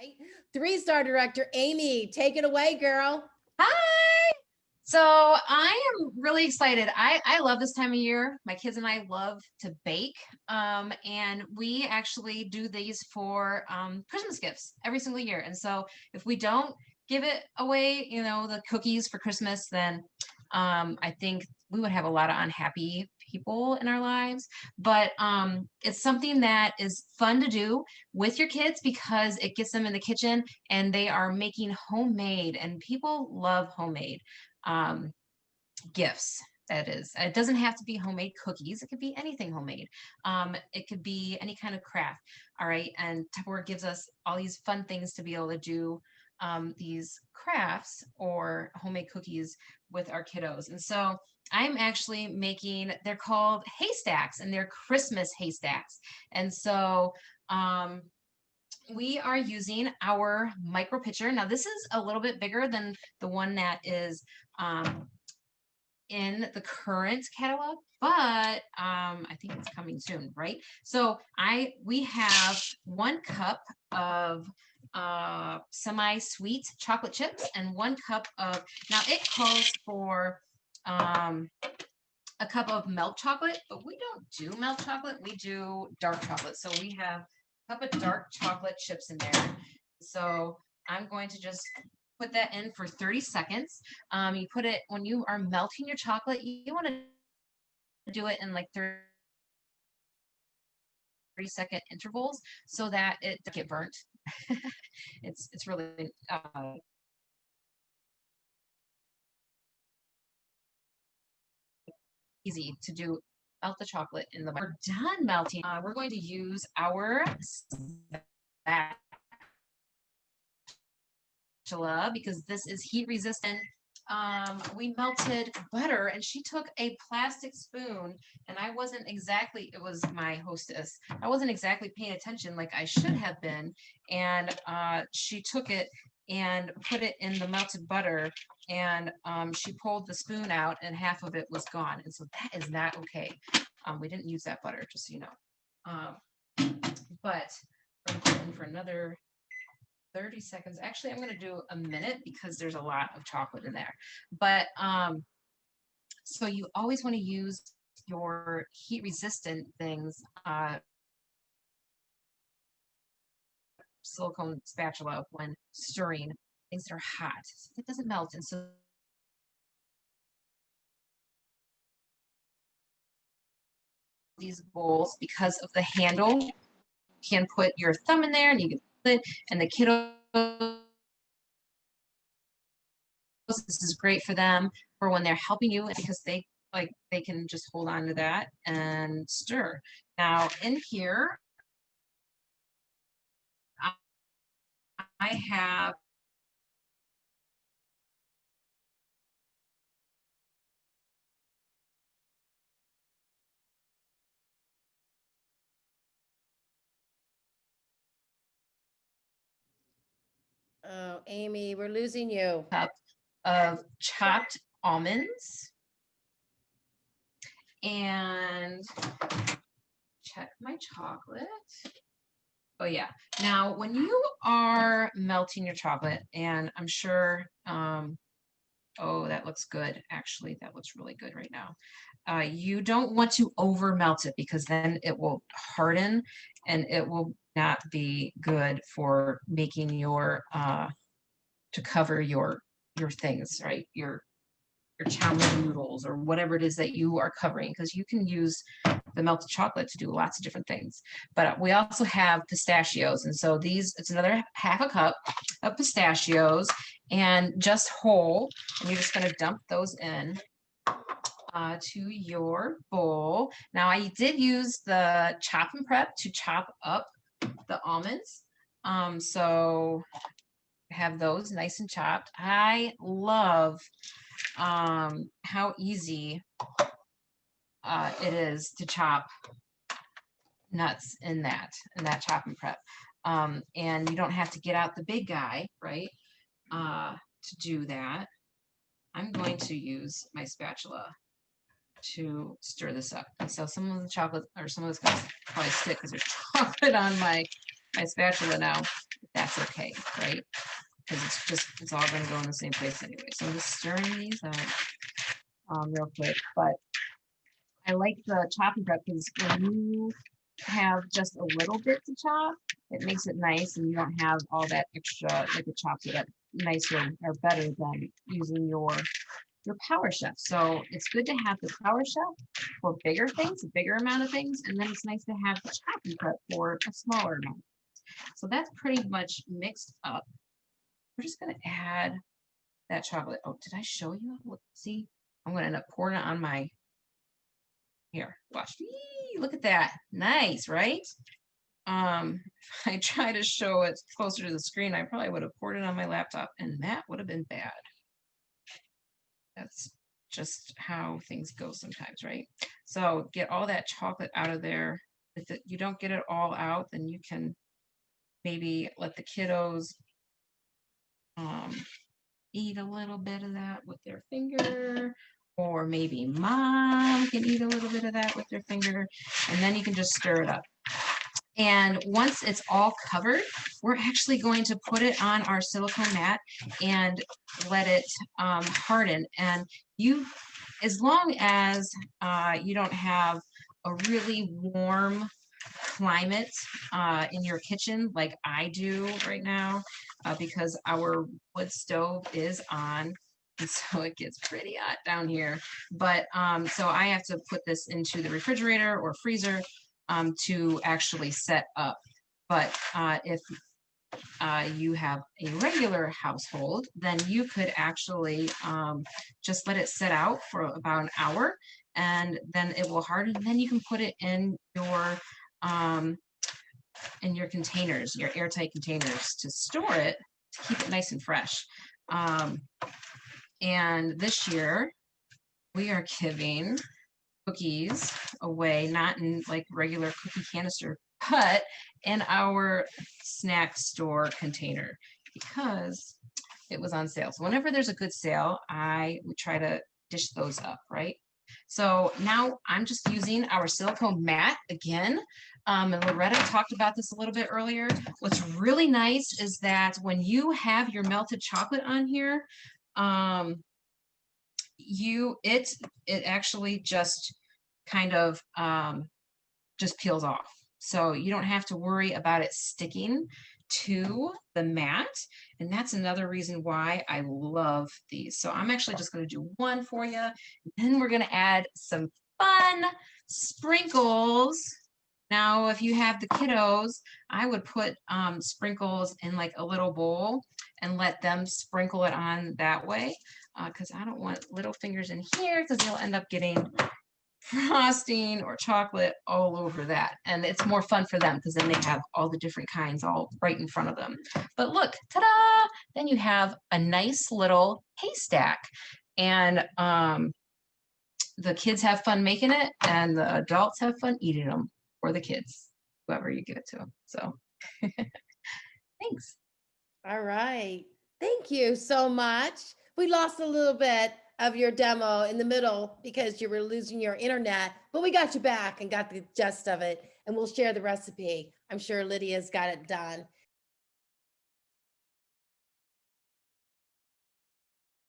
Right? Three-star director Amy, take it away, girl. Hi. So I am really excited. I love this time of year. My kids and I love to bake. And we actually do these for Christmas gifts every single year. And so if we don't give it away, the cookies for Christmas, then I think we would have a lot of unhappy people in our lives. But it's something that is fun to do with your kids because it gets them in the kitchen and they are making homemade, and people love homemade um, gifts. That is, it doesn't have to be homemade cookies. It could be anything homemade. It could be any kind of craft. All right. And Tupperware gives us all these fun things to be able to do these crafts or homemade cookies with our kiddos. And so I'm actually making, they're called Haystacks, and they're Christmas Haystacks. And so we are using our micro pitcher. Now this is a little bit bigger than the one that is in the current catalog, but I think it's coming soon, right? So we have 1 cup of semi-sweet chocolate chips and 1 cup of, now it calls for a cup of milk chocolate, but we don't do milk chocolate, we do dark chocolate. So we have a cup of dark chocolate chips in there. So I'm going to just put that in for 30 seconds. You put it, when you are melting your chocolate, you want to do it in like 30-second intervals so that it doesn't get burnt. It's really easy to do. Melt the chocolate in the microwave. We're done melting. We're going to use our spatula because this is heat resistant. We melted butter, and she took a plastic spoon, and I wasn't exactly, it was my hostess, I wasn't exactly paying attention like I should have been, and she took it and put it in the melted butter, and she pulled the spoon out and half of it was gone, and so that is not okay. We didn't use that butter, just so you know. But we're going to put in for another 30 seconds. Actually, I'm going to do a minute because there's a lot of chocolate in there. But so you always want to use your heat resistant things, silicone spatula, when stirring things that are hot. So it doesn't melt. And so these bowls, because of the handle, you can put your thumb in there and you can put it, and the kiddo, this is great for them for when they're helping you because they can just hold on to that and stir. Now in here, I have Oh, Amy, we're losing you. a cup of chopped almonds, and check my chocolate. Oh yeah. Now, when you are melting your chocolate, and I'm sure, oh, that looks good. Actually, that looks really good right now. You don't want to over melt it because then it will harden and it will not be good for making to cover your things, right? Your chow mein noodles or whatever it is that you are covering, because you can use the melted chocolate to do lots of different things. But we also have pistachios, and so it's another half a cup of pistachios, and just whole, and you're just going to dump those in to your bowl. Now I did use the chop and prep to chop up the almonds, so have those nice and chopped. I love how easy it is to chop nuts in that chop and prep. And you don't have to get out the big guy, right, to do that. I'm going to use my spatula to stir this up. And so some of the chocolate, or some of this going to probably stick because there's chocolate on my spatula now. That's okay, right? Because it's all going to go in the same place anyway. So I'm just stirring these up real quick. But I like the chopping prep because when you have just a little bit to chop, it makes it nice and you don't have all that extra, like it chops it up nicer or better than using your Power Chef. So it's good to have the Power Chef for bigger things, a bigger amount of things, and then it's nice to have the chopping prep for a smaller amount. So that's pretty much mixed up. We're just gonna add that chocolate. Oh, did I show you? Let's see. I'm gonna end up pouring it on my, here, watch. Eee, look at that. Nice, right? If I try to show it closer to the screen, I probably would have poured it on my laptop and that would have been bad. That's just how things go sometimes, right? So get all that chocolate out of there. If you don't get it all out, then you can maybe let the kiddos eat a little bit of that with their finger, or maybe mom can eat a little bit of that with their finger, and then you can just stir it up. And once it's all covered, we're actually going to put it on our silicone mat and let it harden. And you, as long as you don't have a really warm climate in your kitchen like I do right now, because our wood stove is on, and so it gets pretty hot down here. But so I have to put this into the refrigerator or freezer to actually set up. But if you have a regular household, then you could actually just let it sit out for about an hour, and then it will harden. And then you can put it in your containers, your airtight containers, to store it, to keep it nice and fresh. And this year we are giving cookies away, not in like regular cookie canister, but in our snack store container, because it was on sale. So whenever there's a good sale, I would try to dish those up, right? So now I'm just using our silicone mat again. And Loretta talked about this a little bit earlier. What's really nice is that when you have your melted chocolate on here, it actually just kind of just peels off. So you don't have to worry about it sticking to the mat. And that's another reason why I love these. So I'm actually just going to do one for you. Then we're going to add some fun sprinkles. Now, if you have the kiddos, I would put sprinkles in like a little bowl and let them sprinkle it on that way, because I don't want little fingers in here, because they'll end up getting frosting or chocolate all over that. And it's more fun for them because then they have all the different kinds all right in front of them. But look, ta-da! Then you have a nice little haystack. And the kids have fun making it, and the adults have fun eating them, or the kids, whoever you give it to. So thanks. All right. Thank you so much. We lost a little bit of your demo in the middle because you were losing your internet, but we got you back and got the gist of it, and we'll share the recipe. I'm sure Lydia's got it done.